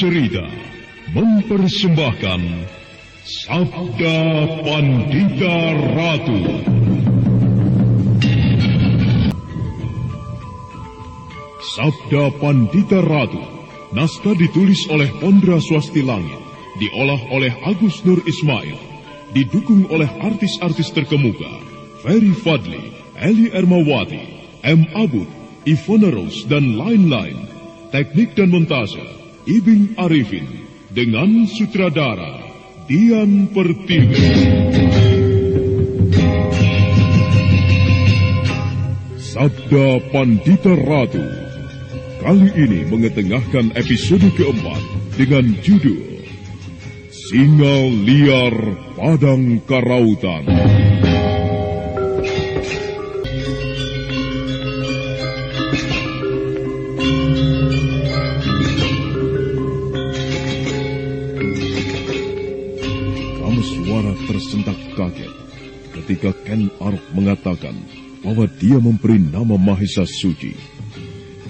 Cerita mempersembahkan Sabda Pandita Ratu. Sabda Pandita Ratu, naskah ditulis oleh Pondra Swasti Langit, diolah oleh Agus Nur Ismail, didukung oleh artis-artis terkemuka, Ferry Fadli, Eli Ermawati, M. Abud, Ivona Rose, dan lain-lain. Teknik dan montase, Ibing Arifin, dengan sutradara Dian Pertiwi. Sabda Pandita Ratu kali ini mengetengahkan episode keempat dengan judul Singa Liar Padang Karautan. Kameswara tersentak kaget ketika Ken Arok mengatakan bahwa dia memberi nama Mahesa Suci.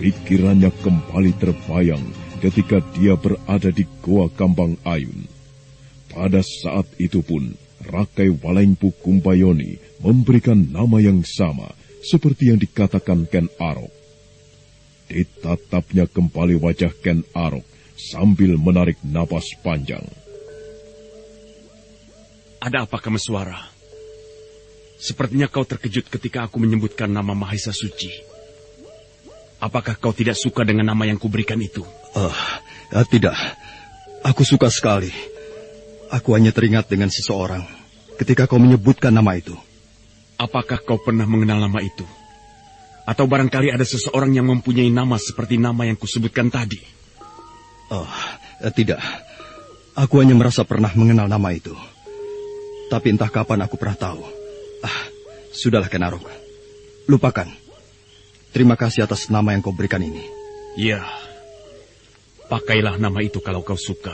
Pikirannya kembali terbayang ketika dia berada di Goa Kambang Ayun. Pada saat itu pun, Rakai Walengpu Kumbayoni memberikan nama yang sama seperti yang dikatakan Ken Arok. Ditatapnya kembali wajah Ken Arok sambil menarik napas panjang. Ada apa, Kameswara? Sepertinya kau terkejut ketika aku menyebutkan nama Mahesa Suci. Apakah kau tidak suka dengan nama yang kuberikan itu? Tidak. Aku suka sekali. Aku hanya teringat dengan seseorang ketika kau menyebutkan nama itu. Apakah kau pernah mengenal nama itu? Atau barangkali ada seseorang yang mempunyai nama seperti nama yang kusebutkan tadi? Tidak. Aku hanya merasa pernah mengenal nama itu. Tapi entah kapan aku pernah tahu. Sudahlah, Ken Arok. Lupakan. Terima kasih atas nama yang kau berikan ini. Ya, pakailah nama itu kalau kau suka.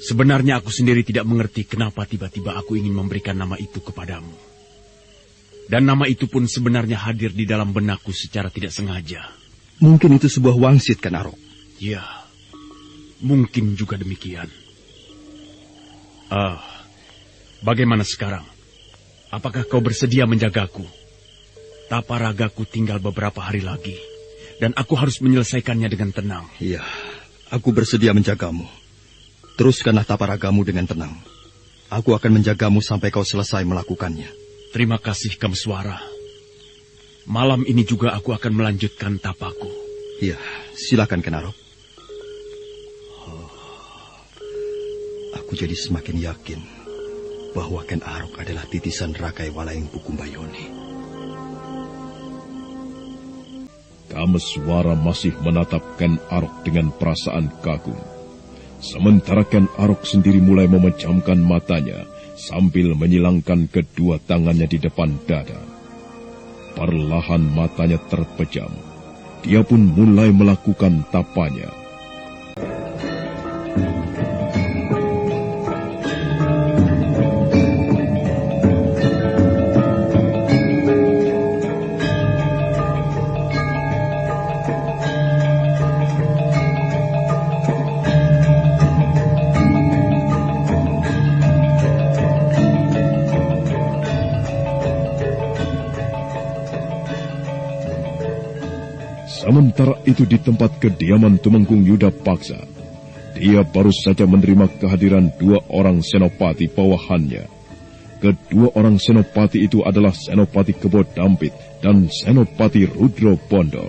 Sebenarnya aku sendiri tidak mengerti kenapa tiba-tiba aku ingin memberikan nama itu kepadamu. Dan nama itu pun sebenarnya hadir di dalam benakku secara tidak sengaja. Mungkin itu sebuah wangsit, Ken Arok. Ya, mungkin juga demikian. Bagaimana sekarang? Apakah kau bersedia menjagaku? Taparagaku tinggal beberapa hari lagi, dan aku harus menyelesaikannya dengan tenang. Iya, aku bersedia menjagamu. Teruskanlah taparagamu dengan tenang. Aku akan menjagamu sampai kau selesai melakukannya. Terima kasih, Kameswara. Malam ini juga aku akan melanjutkan tapaku. Iya, silakan, Ken Arok. Aku jadi semakin yakin bahwa Ken Arok adalah titisan Rakai Walengpu Kumbayoni. Kameswara masih menatap Ken Arok dengan perasaan kagum. Sementara Ken Arok sendiri mulai memejamkan matanya sambil menyilangkan kedua tangannya di depan dada. Perlahan matanya terpejam. Dia pun mulai melakukan tapanya. Sementara itu di tempat kediaman Tumenggung Yuda Paksa, dia baru saja menerima kehadiran dua orang senopati bawahannya. Kedua orang senopati itu adalah Senopati Kebo Dampit dan Senopati Rudro Bondo.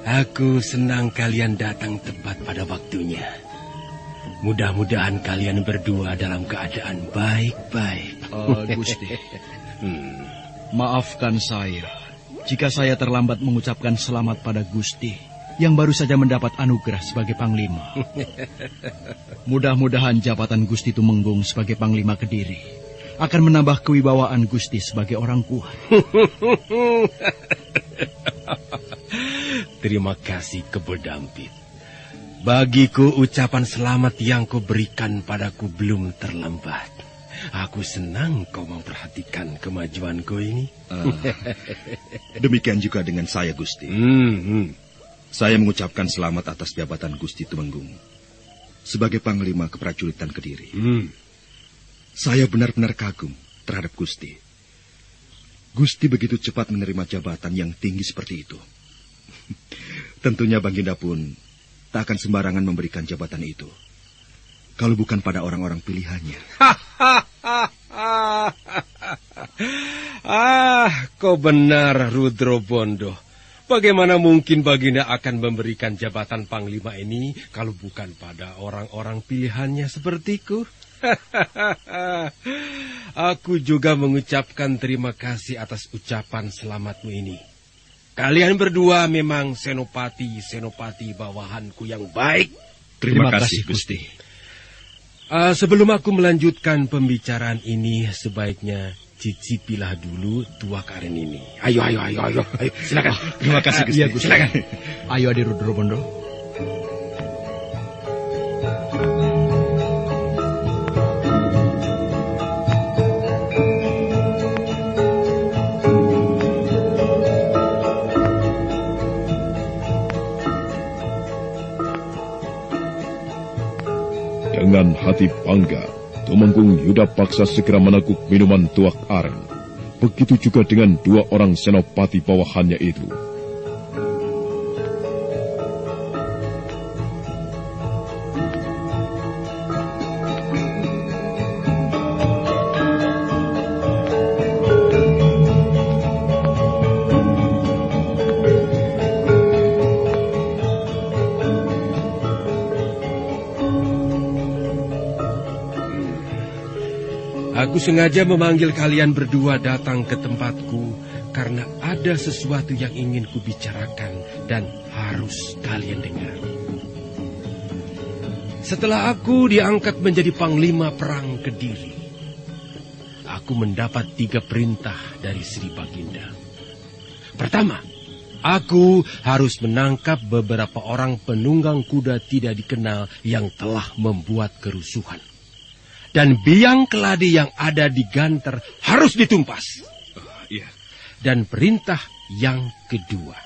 Aku senang kalian datang tepat pada waktunya. Mudah-mudahan kalian berdua dalam keadaan baik-baik. Gusti, maafkan saya jika saya terlambat mengucapkan selamat pada Gusti yang baru saja mendapat anugerah sebagai Panglima. Mudah-mudahan jabatan Gusti Tumenggung sebagai Panglima Kediri akan menambah kewibawaan Gusti sebagai orang kuat. Terima kasih, Kebo Dampit. Bagiku ucapan selamat yang kau berikan padaku belum terlambat. Aku senang kau memperhatikan kemajuanku ini. Demikian juga dengan saya, Gusti. Saya mengucapkan selamat atas jabatan Gusti Tumenggung sebagai Panglima Keprajuritan Kediri. Saya benar-benar kagum terhadap Gusti. Gusti begitu cepat menerima jabatan yang tinggi seperti itu. Tentunya Baginda pun tak akan sembarangan memberikan jabatan itu, kalau bukan pada orang-orang pilihannya. Kau benar, Rudro Bondo. Bagaimana mungkin Baginda akan memberikan jabatan Panglima ini kalau bukan pada orang-orang pilihannya sepertiku? Aku juga mengucapkan terima kasih atas ucapan selamatmu ini. Kalian berdua memang senopati bawahanku yang baik. Terima kasih, Gusti. Sebelum aku melanjutkan pembicaraan ini, sebaiknya cicipilah dulu tuak aren ini. Ayo, silakan. Terima kasih, Gusti. Iya, silakan. Ayo, Adi Rudro Bondo. Dengan hati bangga, Tumenggung Yudapaksa segera meneguk minuman tuak aren. Begitu juga dengan dua orang senopati bawahannya itu. Aku sengaja memanggil kalian berdua datang ke tempatku karena ada sesuatu yang ingin kubicarakan dan harus kalian dengar. Setelah aku diangkat menjadi Panglima Perang Kediri, aku mendapat 3 perintah dari Sri Baginda. Pertama, aku harus menangkap beberapa orang penunggang kuda tidak dikenal yang telah membuat kerusuhan. Dan biang keladi yang ada di Ganter harus ditumpas. Dan perintah yang kedua,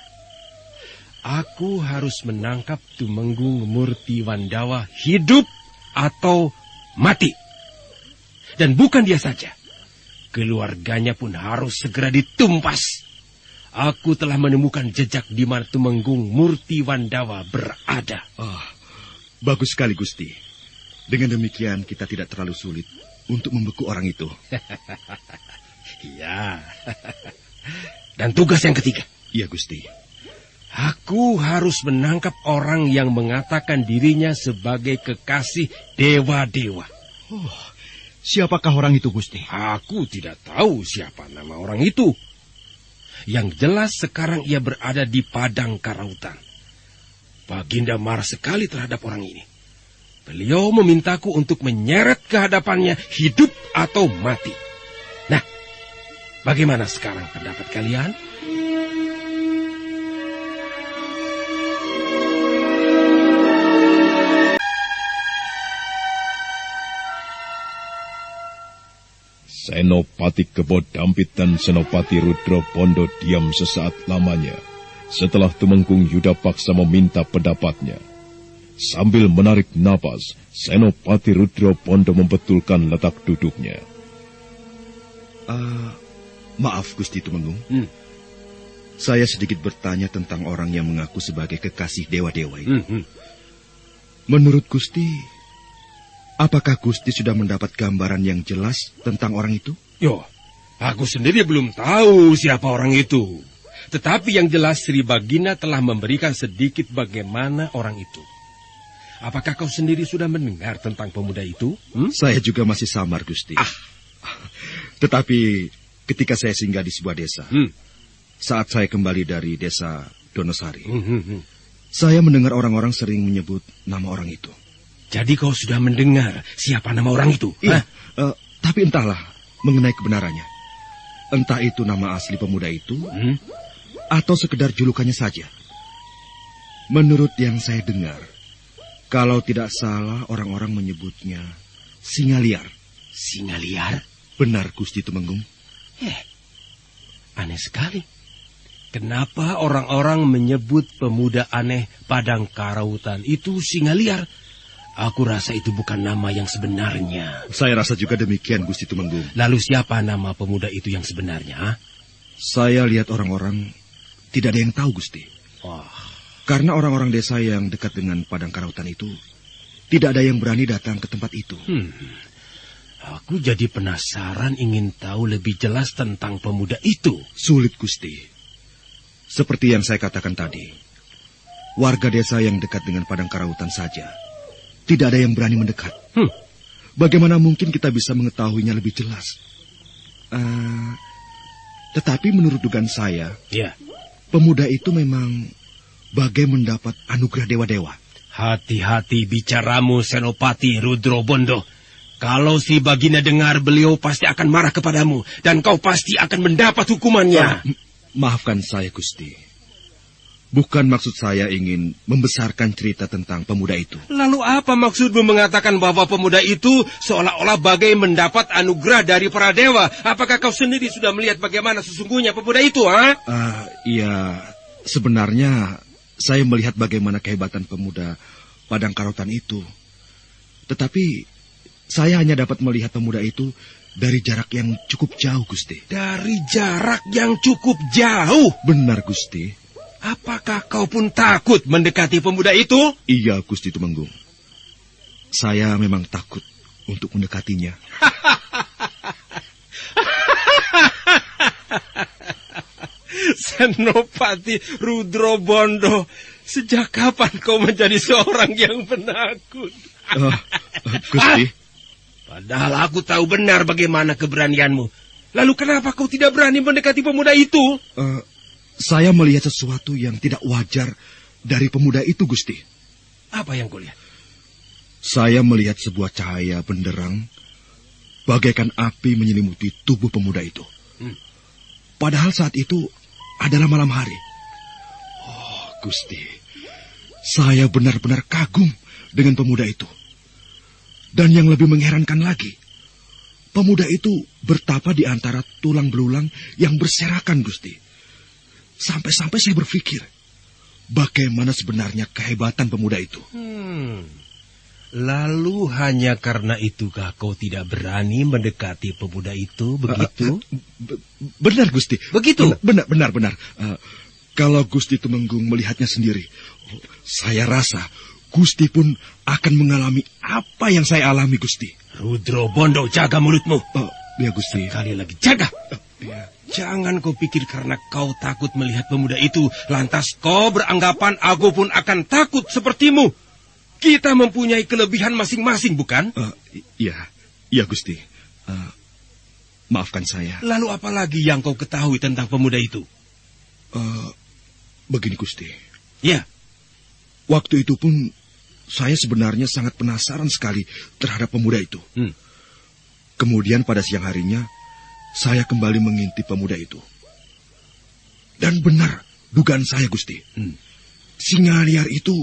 aku harus menangkap Tumenggung Murti Wandawa hidup atau mati. Dan bukan dia saja, keluarganya pun harus segera ditumpas. Aku telah menemukan jejak di mana Tumenggung Murti Wandawa berada. Bagus sekali, Gusti. Dengan demikian kita tidak terlalu sulit untuk membeku orang itu. Iya. Dan tugas yang ketiga. Iya, Gusti. Aku harus menangkap orang yang mengatakan dirinya sebagai kekasih dewa-dewa. Siapakah orang itu, Gusti? Aku tidak tahu siapa nama orang itu. Yang jelas sekarang ia berada di Padang Karautan. Baginda marah sekali terhadap orang ini. Beliau memintaku untuk menyeret ke hadapannya hidup atau mati. Nah, bagaimana sekarang pendapat kalian? Senopati Kebo Dampit dan Senopati Rudro Bondo diam sesaat lamanya setelah Tumenggung Yudapaksa meminta pendapatnya. Sambil menarik napas, Senopati Rudro Bondo membetulkan letak duduknya. Maaf, Gusti Tumenggung. Saya sedikit bertanya tentang orang yang mengaku sebagai kekasih dewa-dewa itu. Menurut Gusti, apakah Gusti sudah mendapat gambaran yang jelas tentang orang itu? Aku sendiri belum tahu siapa orang itu. Tetapi yang jelas Sri Baginda telah memberikan sedikit bagaimana orang itu. Apakah kau sendiri sudah mendengar tentang pemuda itu? Saya juga masih samar, Gusti. Tetapi ketika saya singgah di sebuah desa, saat saya kembali dari desa Donosari, saya mendengar orang-orang sering menyebut nama orang itu. Jadi kau sudah mendengar siapa nama orang itu? Iya, tapi entahlah mengenai kebenarannya. Entah itu nama asli pemuda itu, atau sekedar julukannya saja. Menurut yang saya dengar, kalau tidak salah orang-orang menyebutnya singa liar. Singa liar? Benar, Gusti Tumenggung. Aneh sekali. Kenapa orang-orang menyebut pemuda aneh Padang Karautan itu singa liar? Aku rasa itu bukan nama yang sebenarnya. Saya rasa juga demikian, Gusti Tumenggung. Lalu siapa nama pemuda itu yang sebenarnya? Saya lihat orang-orang tidak ada yang tahu, Gusti. Karena orang-orang desa yang dekat dengan Padang Karautan itu tidak ada yang berani datang ke tempat itu. Aku jadi penasaran ingin tahu lebih jelas tentang pemuda itu. Sulit, Gusti. Seperti yang saya katakan tadi, warga desa yang dekat dengan Padang Karautan saja tidak ada yang berani mendekat. Bagaimana mungkin kita bisa mengetahuinya lebih jelas? Tetapi menurut dugaan saya, pemuda itu memang bagai mendapat anugerah dewa-dewa. Hati-hati bicaramu, Senopati Rudrobondo. Kalau si Baginda dengar, beliau pasti akan marah kepadamu. Dan kau pasti akan mendapat hukumannya. Maafkan saya, Gusti. Bukan maksud saya ingin membesarkan cerita tentang pemuda itu. Lalu apa maksudmu mengatakan bahwa pemuda itu seolah-olah bagai mendapat anugerah dari para dewa? Apakah kau sendiri sudah melihat bagaimana sesungguhnya pemuda itu, Iya, sebenarnya saya melihat bagaimana kehebatan pemuda Padang Karautan itu. Tetapi saya hanya dapat melihat pemuda itu dari jarak yang cukup jauh, Gusti. Dari jarak yang cukup jauh? Benar, Gusti. Apakah kau pun takut mendekati pemuda itu? Iya, Gusti Tumenggung. Saya memang takut untuk mendekatinya. Senopati Rudrobondo, sejak kapan kau menjadi seorang yang penakut? Gusti. Padahal aku tahu benar bagaimana keberanianmu. Lalu kenapa kau tidak berani mendekati pemuda itu? Saya melihat sesuatu yang tidak wajar dari pemuda itu, Gusti. Apa yang kau lihat? Saya melihat sebuah cahaya benderang bagaikan api menyelimuti tubuh pemuda itu. Padahal saat itu adalah malam hari. Oh, Gusti. Saya benar-benar kagum dengan pemuda itu. Dan yang lebih mengherankan lagi, pemuda itu bertapa di antara tulang belulang yang berserakan, Gusti. Sampai-sampai saya berpikir, bagaimana sebenarnya kehebatan pemuda itu. Lalu hanya karena itukah kau tidak berani mendekati pemuda itu, begitu? Benar, Gusti. Begitu? Benar. Kalau Gusti Tumenggung melihatnya sendiri, saya rasa Gusti pun akan mengalami apa yang saya alami, Gusti. Rudrobondo, jaga mulutmu. Ya, Gusti. Sekali lagi, jaga. Jangan kau pikir karena kau takut melihat pemuda itu, lantas kau beranggapan aku pun akan takut sepertimu. Kita mempunyai kelebihan masing-masing, bukan? Iya, Gusti. Maafkan saya. Lalu apa lagi yang kau ketahui tentang pemuda itu? Begini, Gusti. Ya. Waktu itu pun saya sebenarnya sangat penasaran sekali terhadap pemuda itu. Kemudian pada siang harinya, saya kembali mengintip pemuda itu. Dan benar dugaan saya, Gusti. Singa liar itu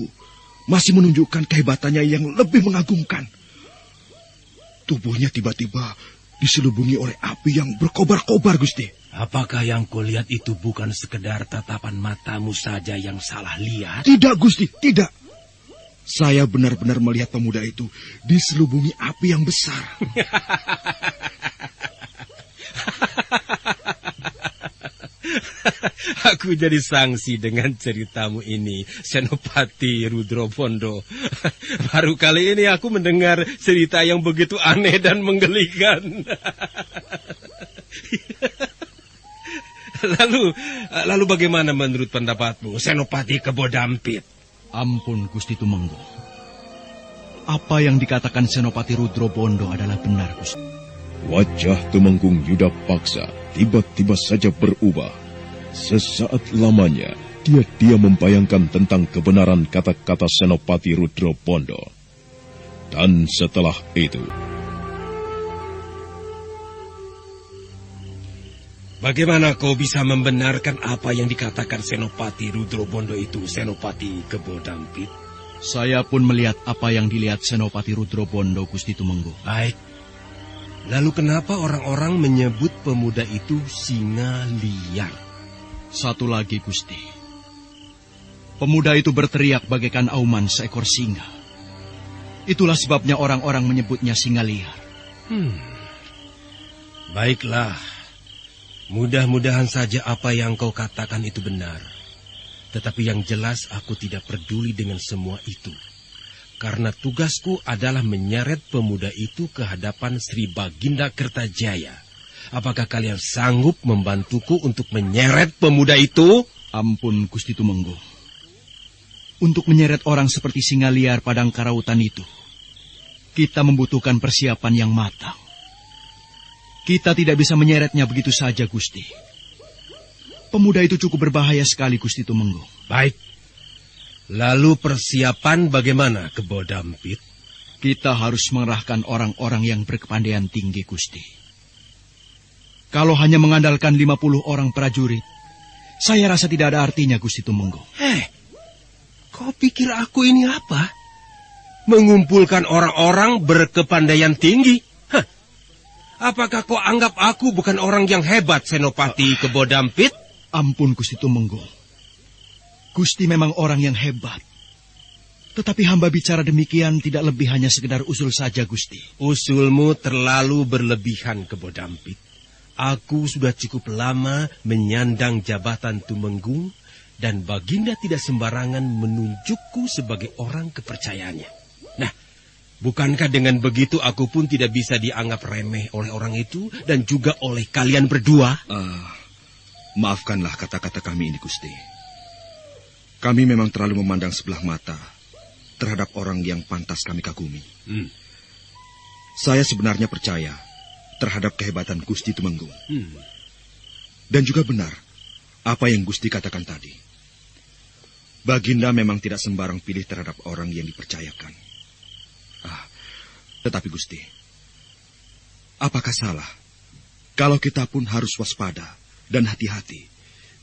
masih menunjukkan kehebatannya yang lebih mengagumkan. Tubuhnya tiba-tiba diselubungi oleh api yang berkobar-kobar, Gusti. Apakah yang kau lihat itu bukan sekedar tatapan matamu saja yang salah lihat? Tidak, Gusti, tidak. Saya benar-benar melihat pemuda itu diselubungi api yang besar. Aku jadi sangsi dengan ceritamu ini, Senopati Rudrobondo. Baru kali ini aku mendengar cerita yang begitu aneh dan menggelikan. Lalu bagaimana menurut pendapatmu, Senopati Kebo Dampit? Ampun, Gusti Tumenggung. Apa yang dikatakan Senopati Rudrobondo adalah benar, Gusti. Wajah Tumenggung Yuda Paksa tiba-tiba saja berubah. Sesaat lamanya, dia membayangkan tentang kebenaran kata-kata Senopati Rudrobondo. Dan setelah itu... Bagaimana kau bisa membenarkan apa yang dikatakan Senopati Rudrobondo itu, Senopati Kebo Dampit? Saya pun melihat apa yang dilihat Senopati Rudrobondo, Gusti Tumenggung. Baik. Lalu kenapa orang-orang menyebut pemuda itu singa liar? Satu lagi, Gusti. Pemuda itu berteriak bagaikan auman seekor singa. Itulah sebabnya orang-orang menyebutnya singa liar. Baiklah. Mudah-mudahan saja apa yang kau katakan itu benar. Tetapi yang jelas aku tidak peduli dengan semua itu. Karena tugasku adalah menyeret pemuda itu ke hadapan Sri Baginda Kertajaya. Apakah kalian sanggup membantuku untuk menyeret pemuda itu? Ampun, Gusti Tumenggung. Untuk menyeret orang seperti singa liar padang karautan itu, kita membutuhkan persiapan yang matang. Kita tidak bisa menyeretnya begitu saja, Gusti. Pemuda itu cukup berbahaya sekali, Gusti Tumenggung. Baik. Lalu persiapan bagaimana, Kebo Dampit? Kita harus mengerahkan orang-orang yang berkepandaian tinggi, Gusti. Kalau hanya mengandalkan 50 orang prajurit, saya rasa tidak ada artinya, Gusti Tumenggung. Kau pikir aku ini apa? Mengumpulkan orang-orang berkepandaian tinggi? Apakah kau anggap aku bukan orang yang hebat, Senopati Kebo Dampit? Ampun, Gusti Tumenggung. Gusti memang orang yang hebat. Tetapi hamba bicara demikian tidak lebih hanya sekedar usul saja, Gusti. Usulmu terlalu berlebihan, Kebo Dampit. Aku sudah cukup lama menyandang jabatan Tumenggung, dan Baginda tidak sembarangan menunjukku sebagai orang kepercayaannya. Nah, bukankah dengan begitu aku pun tidak bisa dianggap remeh oleh orang itu dan juga oleh kalian berdua? Maafkanlah kata-kata kami ini, Gusti. Kami memang terlalu memandang sebelah mata terhadap orang yang pantas kami kagumi. Saya sebenarnya percaya terhadap kehebatan Gusti Tumenggung. Dan juga benar apa yang Gusti katakan tadi. Baginda memang tidak sembarang pilih terhadap orang yang dipercayakan. Tetapi Gusti, apakah salah kalau kita pun harus waspada dan hati-hati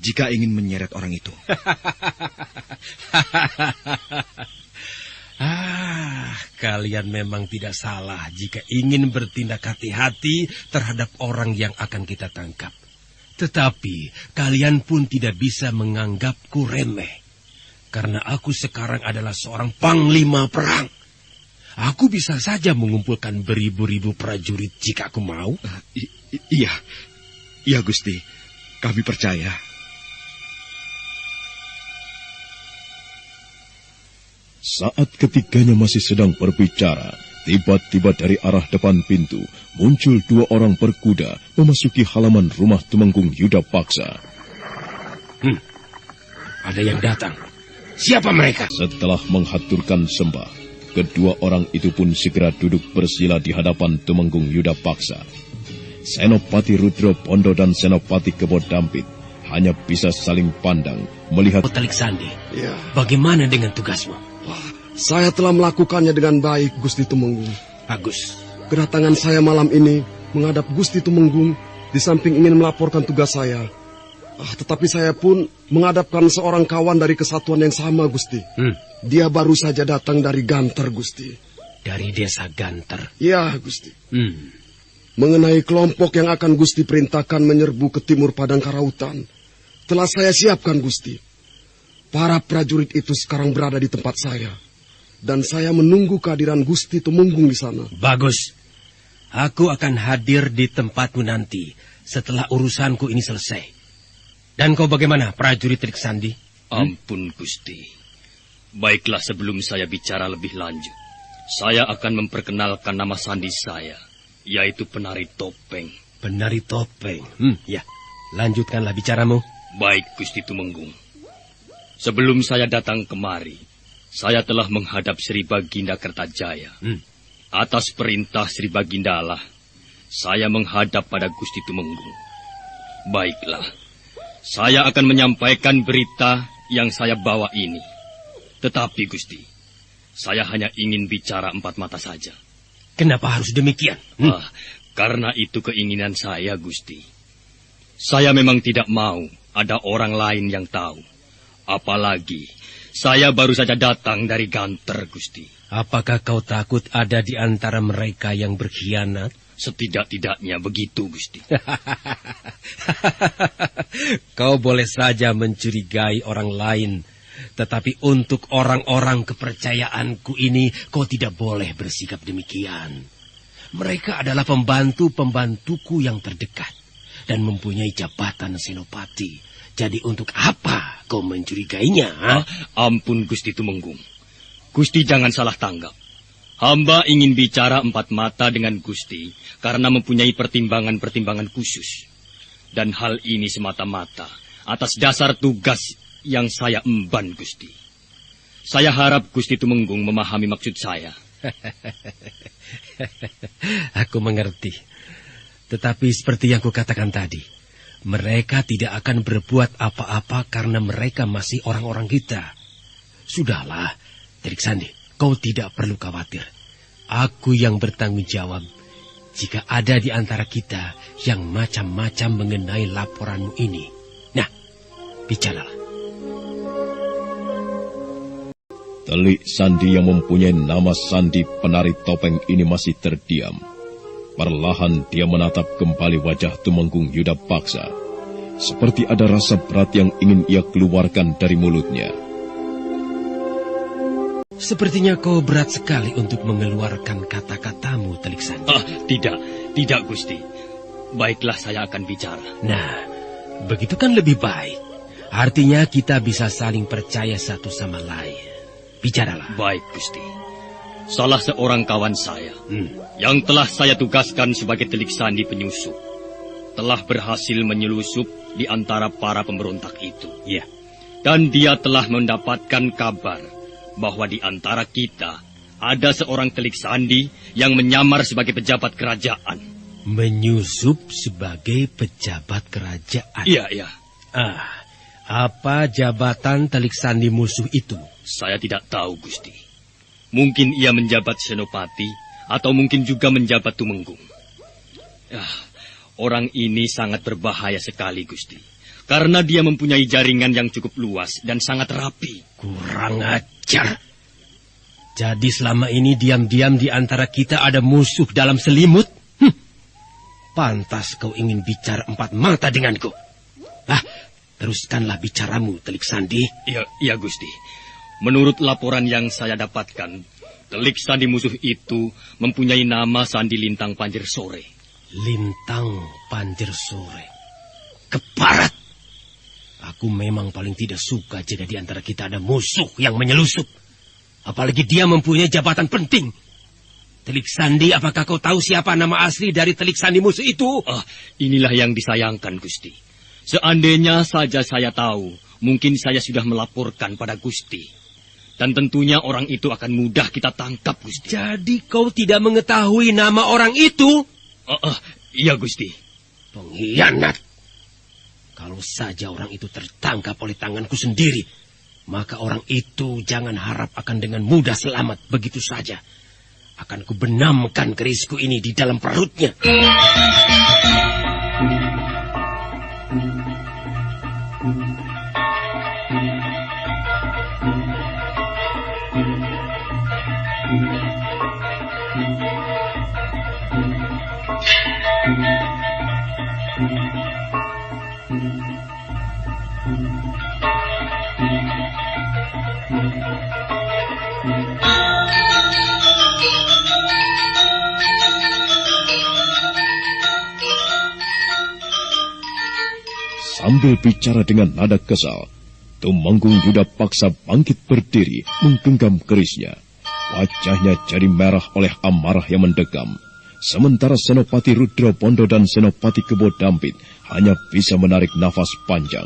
jika ingin menyeret orang itu? Kalian memang tidak salah jika ingin bertindak hati-hati terhadap orang yang akan kita tangkap. Tetapi kalian pun tidak bisa menganggapku remeh. Karena aku sekarang adalah seorang panglima perang. Aku bisa saja mengumpulkan beribu-ribu prajurit jika aku mau. Iya Gusti, kami percaya. Saat ketiganya masih sedang berbicara, tiba-tiba dari arah depan pintu muncul 2 orang berkuda memasuki halaman rumah Tumenggung Yuda Paksa. Ada yang datang. Siapa mereka? Setelah menghaturkan sembah, kedua orang itu pun segera duduk bersila di hadapan Tumenggung Yuda Paksa. Senopati Rudro Pondo dan Senopati Kebo Dampit hanya bisa saling pandang melihat. Telik Sandi, ya. Bagaimana dengan tugasmu? Saya telah melakukannya dengan baik, Gusti Tumenggung. Bagus. Kedatangan saya malam ini menghadap Gusti Tumenggung di samping ingin melaporkan tugas saya. Tetapi saya pun menghadapkan seorang kawan dari kesatuan yang sama, Gusti. Dia baru saja datang dari Ganter, Gusti. Dari desa Ganter? Ya, Gusti. Mengenai kelompok yang akan Gusti perintahkan menyerbu ke timur Padang Karautan, telah saya siapkan, Gusti. Para prajurit itu sekarang berada di tempat saya. Dan saya menunggu kehadiran Gusti Tumenggung di sana. Bagus. Aku akan hadir di tempatmu nanti setelah urusanku ini selesai. Dan kau bagaimana, prajurit Telik Sandi? Ampun, Gusti. Baiklah, sebelum saya bicara lebih lanjut, saya akan memperkenalkan nama sandi saya, yaitu Penari Topeng. Penari Topeng? Ya, lanjutkanlah bicaramu. Baik, Gusti Tumenggung. Sebelum saya datang kemari, saya telah menghadap Sri Baginda Kertajaya. Atas perintah Sri Baginda lah, saya menghadap pada Gusti Tumenggung. Baiklah, saya akan menyampaikan berita yang saya bawa ini. Tetapi Gusti, saya hanya ingin bicara 4 mata saja. Kenapa harus demikian? Karena itu keinginan saya, Gusti. Saya memang tidak mau ada orang lain yang tahu. Apalagi, saya baru saja datang dari Ganter, Gusti. Apakah kau takut ada di antara mereka yang berkhianat? Setidak-tidaknya begitu, Gusti. Kau boleh saja mencurigai orang lain, tetapi untuk orang-orang kepercayaanku ini, kau tidak boleh bersikap demikian. Mereka adalah pembantu-pembantuku yang terdekat dan mempunyai jabatan senopati. Jadi untuk apa kau mencurigainya? Ampun, Gusti Tumenggung. Gusti jangan salah tanggap. Hamba ingin bicara empat mata dengan Gusti karena mempunyai pertimbangan-pertimbangan khusus. Dan hal ini semata-mata atas dasar tugas yang saya emban, Gusti. Saya harap Gusti Tumenggung memahami maksud saya. Aku mengerti. Tetapi seperti yang kukatakan tadi, mereka tidak akan berbuat apa-apa karena mereka masih orang-orang kita. Sudahlah, Telik Sandi. Kau tidak perlu khawatir. Aku yang bertanggung jawab jika ada di antara kita yang macam-macam mengenai laporanmu ini. Nah, bicaralah. Telik Sandi yang mempunyai nama Sandi penari topeng ini masih terdiam. Perlahan dia menatap kembali wajah Tumenggung Yuda Paksa. Seperti ada rasa berat yang ingin ia keluarkan dari mulutnya. Sepertinya kau berat sekali untuk mengeluarkan kata-katamu, Telik Sandi. Tidak, Gusti. Baiklah, saya akan bicara. Nah, begitu kan lebih baik. Artinya kita bisa saling percaya satu sama lain. Bicaralah. Baik, Gusti. Salah seorang kawan saya, yang telah saya tugaskan sebagai Telik Sandi penyusup, telah berhasil menyelusup di antara para pemberontak itu. Ya. Dan dia telah mendapatkan kabar bahwa di antara kita ada seorang Telik Sandi yang menyamar sebagai pejabat kerajaan. Menyusup sebagai pejabat kerajaan? Iya. Apa jabatan Telik Sandi musuh itu? Saya tidak tahu, Gusti. Mungkin ia menjabat senopati, atau mungkin juga menjabat Tumenggung. Orang ini sangat berbahaya sekali, Gusti. Karena dia mempunyai jaringan yang cukup luas dan sangat rapi. Kurang ajar. Jadi selama ini diam-diam di antara kita ada musuh dalam selimut? Pantas kau ingin bicara empat mata denganku. Teruskanlah bicaramu, Telik Sandi. Iya, Gusti. Menurut laporan yang saya dapatkan, Telik Sandi musuh itu mempunyai nama Sandi Lintang Panjer Sore. Lintang Panjer Sore. Keparat! Aku memang paling tidak suka jika di antara kita ada musuh yang menyelusup. Apalagi dia mempunyai jabatan penting. Telik Sandi, apakah kau tahu siapa nama asli dari Telik Sandi musuh itu? Inilah yang disayangkan, Gusti. Seandainya saja saya tahu, mungkin saya sudah melaporkan pada Gusti. Dan tentunya orang itu akan mudah kita tangkap, Gusti. Jadi kau tidak mengetahui nama orang itu? Iya, Gusti. Pengkhianat. Kalau saja orang itu tertangkap oleh tanganku sendiri, maka orang itu jangan harap akan dengan mudah selamat begitu saja. Akan kubenamkan kerisku ini di dalam perutnya. Sambil bicara dengan nada kesal, Tumenggung Yuda Paksa bangkit berdiri, menggenggam kerisnya. Wajahnya jadi merah oleh amarah yang mendekam. Sementara Senopati Rudra Bondo dan Senopati Kebo Dampit hanya bisa menarik nafas panjang.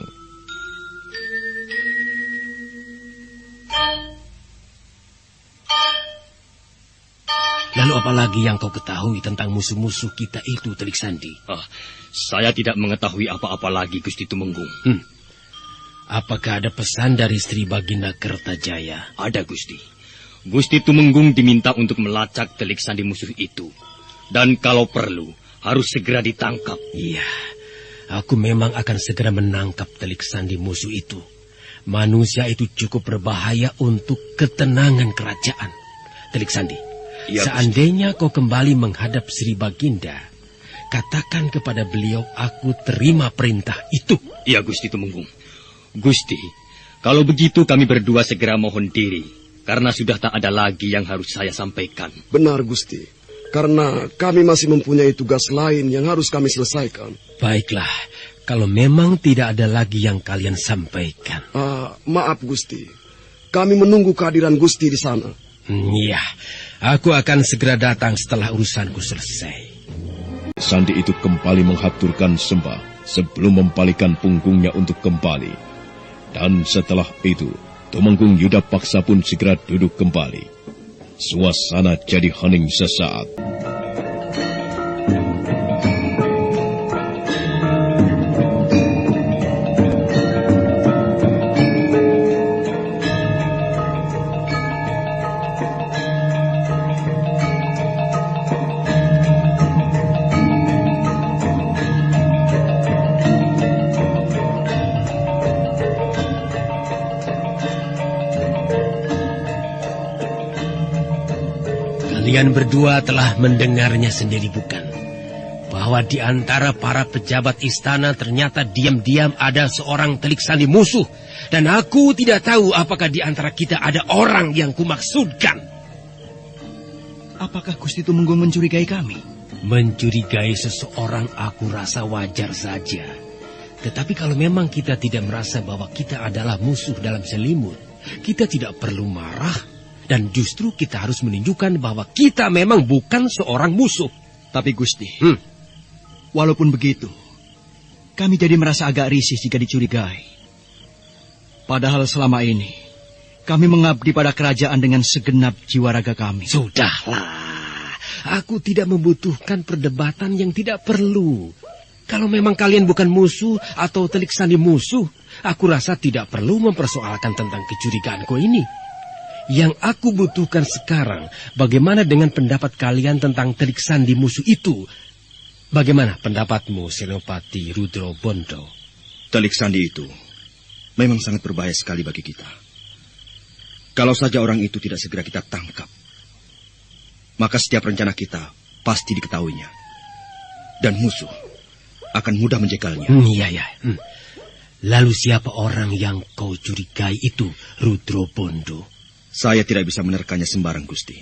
Lalu apa lagi yang kau ketahui tentang musuh-musuh kita itu, Telik Sandi? Saya tidak mengetahui apa-apa lagi, Gusti Tumenggung. Apakah ada pesan dari Sri Baginda Kertajaya? Ada, Gusti. Gusti Tumenggung diminta untuk melacak Telik Sandi musuh itu. Dan kalau perlu, harus segera ditangkap. Iya, aku memang akan segera menangkap Telik Sandi musuh itu. Manusia itu cukup berbahaya untuk ketenangan kerajaan. Telik Sandi, Ya, seandainya kau kembali menghadap Sri Baginda, katakan kepada beliau aku terima perintah itu. Iya, Gusti Tumenggung. Gusti, kalau begitu kami berdua segera mohon diri, karena sudah tak ada lagi yang harus saya sampaikan. Benar, Gusti. Karena kami masih mempunyai tugas lain yang harus kami selesaikan. Baiklah, kalau memang tidak ada lagi yang kalian sampaikan. Maaf, Gusti. Kami menunggu kehadiran Gusti di sana. Iya, aku akan segera datang setelah urusanku selesai. Sandi itu kembali menghaturkan sembah sebelum mempalikan punggungnya untuk kembali. Dan setelah itu, Tumenggung Yudapaksa pun segera duduk kembali. Suasana jadi hening sesaat. Kalian berdua telah mendengarnya sendiri, bukan? Bahwa di antara para pejabat istana ternyata diam-diam ada seorang telik sandi musuh. Dan aku tidak tahu apakah di antara kita ada orang yang kumaksudkan. Apakah Gusti Tumenggung mencurigai kami? Mencurigai seseorang aku rasa wajar saja. Tetapi kalau memang kita tidak merasa bahwa kita adalah musuh dalam selimut, kita tidak perlu marah. Dan justru kita harus menunjukkan bahwa kita memang bukan seorang musuh. Tapi Gusti, walaupun begitu, kami jadi merasa agak risih jika dicurigai. Padahal selama ini, kami mengabdi pada kerajaan dengan segenap jiwa raga kami. Sudahlah, aku tidak membutuhkan perdebatan yang tidak perlu. Kalau memang kalian bukan musuh atau telik sandi musuh, aku rasa tidak perlu mempersoalkan tentang kecurigaanku ini. Yang aku butuhkan sekarang, bagaimana dengan pendapat kalian tentang telik sandi musuh itu? Bagaimana pendapatmu, Senopati Rudro Bondo? Telik sandi itu memang sangat berbahaya sekali bagi kita. Kalau saja orang itu tidak segera kita tangkap, maka setiap rencana kita pasti diketahuinya. Dan musuh akan mudah menjegalnya. Iya. Lalu siapa orang yang kau curigai itu, Rudro Bondo? Saya tidak bisa menerkanya sembarang, Gusti.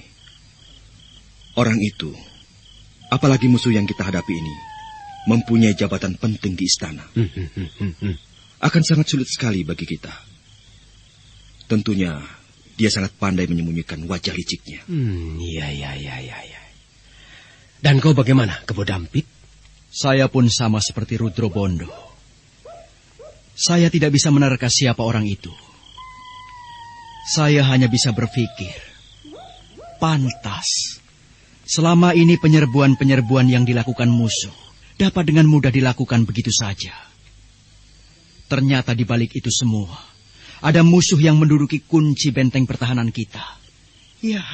Orang itu, apalagi musuh yang kita hadapi ini, mempunyai jabatan penting di istana. Akan sangat sulit sekali bagi kita. Tentunya, dia sangat pandai menyembunyikan wajah liciknya. Iya. Dan kau bagaimana, Kebo Dampit? Saya pun sama seperti Rudro Bondo. Saya tidak bisa menerka siapa orang itu. Saya hanya bisa berpikir, pantas. Selama ini penyerbuan-penyerbuan yang dilakukan musuh dapat dengan mudah dilakukan begitu saja. Ternyata di balik itu semua, ada musuh yang menduduki kunci benteng pertahanan kita. Ya,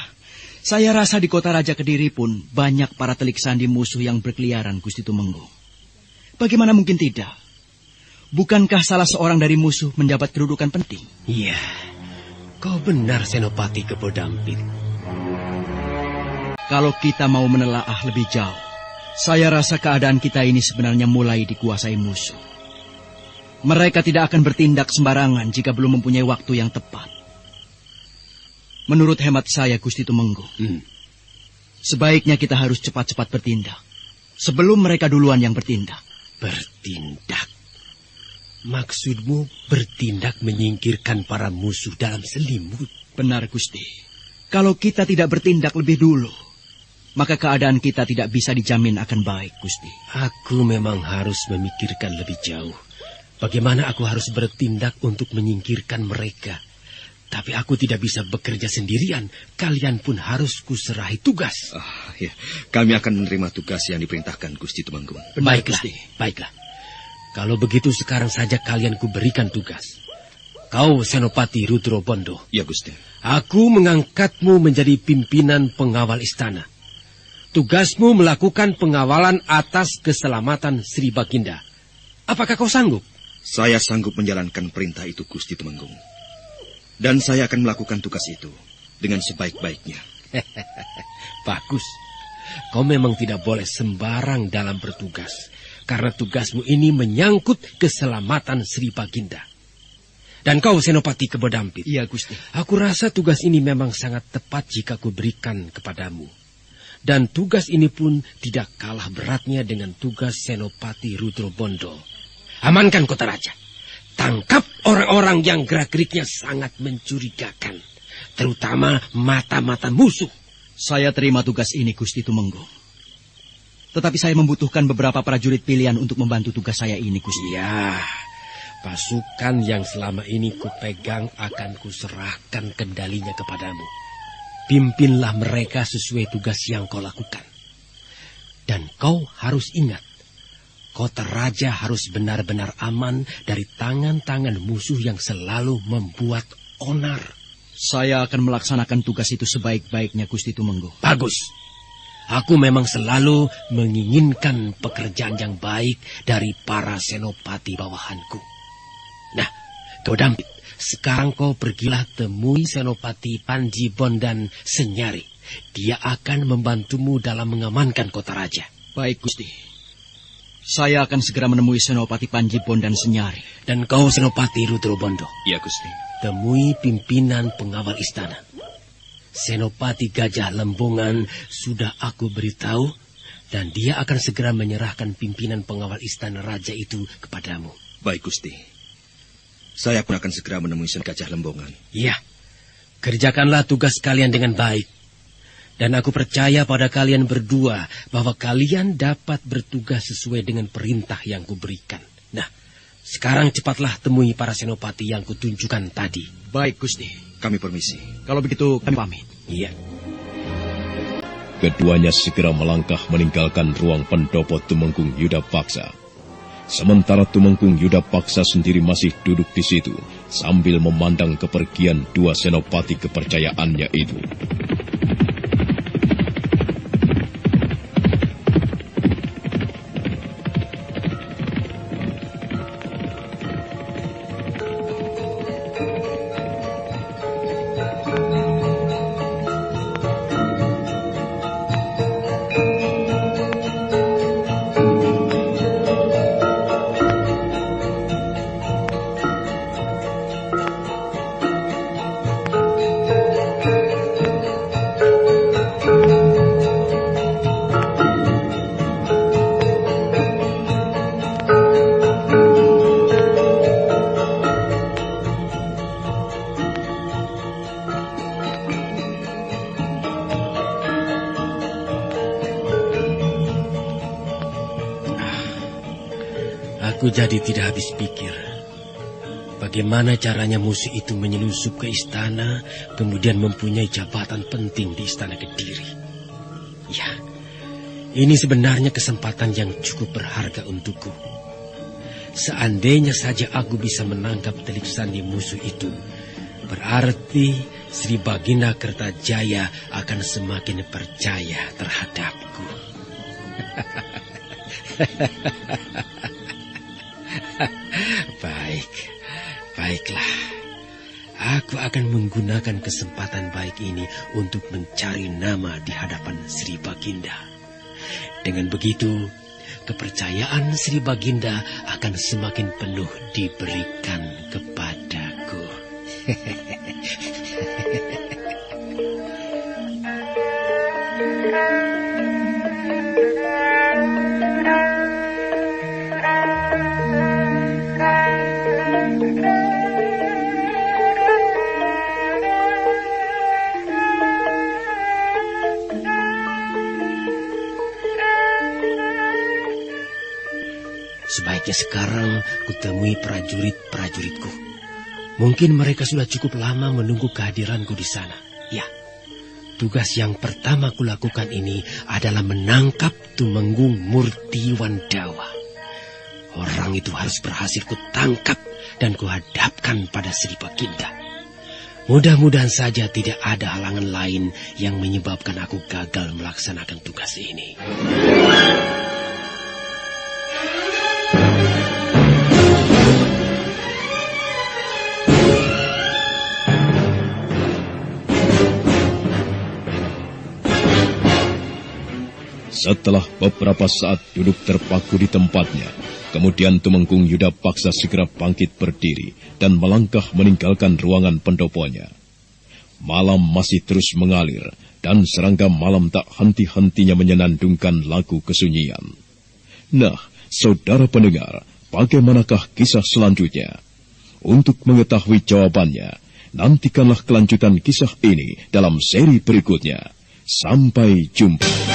saya rasa di kota Raja Kediri pun banyak para telik sandi musuh yang berkeliaran, Gusti Tumenggung. Bagaimana mungkin tidak? Bukankah salah seorang dari musuh mendapat kedudukan penting? Iya. Kau benar, Senopati Kebo Dampit. Kalau kita mau menelaah lebih jauh, saya rasa keadaan kita ini sebenarnya mulai dikuasai musuh. Mereka tidak akan bertindak sembarangan jika belum mempunyai waktu yang tepat. Menurut hemat saya, Gusti Tumenggung, sebaiknya kita harus cepat-cepat bertindak, sebelum mereka duluan yang bertindak. Bertindak? Maksudmu bertindak menyingkirkan para musuh dalam selimut? Benar, Gusti. Kalau kita tidak bertindak lebih dulu, maka keadaan kita tidak bisa dijamin akan baik, Gusti. Aku memang harus memikirkan lebih jauh. Bagaimana aku harus bertindak untuk menyingkirkan mereka. Tapi aku tidak bisa bekerja sendirian. Kalian pun harus kuserahi tugas. Ya. Kami akan menerima tugas yang diperintahkan, Gusti Tumenggung. Baiklah. Kalau begitu sekarang saja kalian kuberikan tugas. Kau Senopati Rudro Bondo. Ya, Gusti. Aku mengangkatmu menjadi pimpinan pengawal istana. Tugasmu melakukan pengawalan atas keselamatan Sri Baginda. Apakah kau sanggup? Saya sanggup menjalankan perintah itu, Gusti Tumenggung. Dan saya akan melakukan tugas itu dengan sebaik-baiknya. Bagus. Kau memang tidak boleh sembarang dalam bertugas. Karena tugasmu ini menyangkut keselamatan Sri Baginda. Dan kau Senopati Kebodampit. Iya, Gusti. Aku rasa tugas ini memang sangat tepat jika ku berikan kepadamu. Dan tugas ini pun tidak kalah beratnya dengan tugas Senopati Rudrobondo. Amankan kota raja. Tangkap orang-orang yang gerak-geriknya sangat mencurigakan. Terutama mata-mata musuh. Saya terima tugas ini, Gusti Tumenggung. Tetapi saya membutuhkan beberapa prajurit pilihan untuk membantu tugas saya ini, Gusti. Ya, pasukan yang selama ini kupegang akan kuserahkan kendalinya kepadamu. Pimpinlah mereka sesuai tugas yang kau lakukan. Dan kau harus ingat, kota raja harus benar-benar aman dari tangan-tangan musuh yang selalu membuat onar. Saya akan melaksanakan tugas itu sebaik-baiknya, Gusti Tumenggung. Bagus. Aku memang selalu menginginkan pekerjaan yang baik dari para senopati bawahanku. Nah, Kebodampit, sekarang kau pergilah temui Senopati Panjibon dan Senyari. Dia akan membantumu dalam mengamankan kota raja. Baik, Gusti. Saya akan segera menemui Senopati Panjibon dan Senyari. Dan kau Senopati Rudrobondo. Iya, Gusti. Temui pimpinan pengawal istana. Senopati Gajah Lembongan sudah aku beritahu, dan dia akan segera menyerahkan pimpinan pengawal istana raja itu kepadamu. Baik, Gusti. Saya pun akan segera menemui Gajah Lembongan. Iya, kerjakanlah tugas kalian dengan baik. Dan aku percaya pada kalian berdua bahwa kalian dapat bertugas sesuai dengan perintah yang kuberikan. Nah, sekarang cepatlah temui para senopati yang kutunjukkan tadi. Baik, Gusti. Kami permisi. Kalau begitu, kami pamit. Iya. Keduanya segera melangkah meninggalkan ruang pendopo Tumenggung Yudapaksa. Sementara Tumenggung Yudapaksa sendiri masih duduk di situ sambil memandang kepergian dua senopati kepercayaannya itu. Aku jadi tidak habis pikir. Bagaimana caranya musuh itu menyelusup ke istana, kemudian mempunyai jabatan penting di istana Kediri. Ya, ini sebenarnya kesempatan yang cukup berharga untukku. Seandainya saja aku bisa menangkap telik sandi musuh itu, berarti Sri Baginda Kertajaya akan semakin percaya terhadapku. Baiklah. Aku akan menggunakan kesempatan baik ini untuk mencari nama di hadapan Sri Baginda. Dengan begitu, kepercayaan Sri Baginda akan semakin penuh diberikan kepadaku. Sebaiknya sekarang kutemui prajurit-prajuritku. Mungkin mereka sudah cukup lama menunggu kehadiranku di sana. Ya, tugas yang pertama kulakukan ini adalah menangkap Tumenggung Murti Wandawa. Orang itu harus berhasil kutangkap dan kuhadapkan pada Sri Baginda. Mudah-mudahan saja tidak ada halangan lain yang menyebabkan aku gagal melaksanakan tugas ini. Setelah beberapa saat duduk terpaku di tempatnya, kemudian Tumenggung Yudapaksa segera bangkit berdiri dan melangkah meninggalkan ruangan pendoponya. Malam masih terus mengalir, dan serangga malam tak henti-hentinya menyenandungkan lagu kesunyian. Nah, saudara pendengar, bagaimanakah kisah selanjutnya? Untuk mengetahui jawabannya, nantikanlah kelanjutan kisah ini dalam seri berikutnya. Sampai jumpa.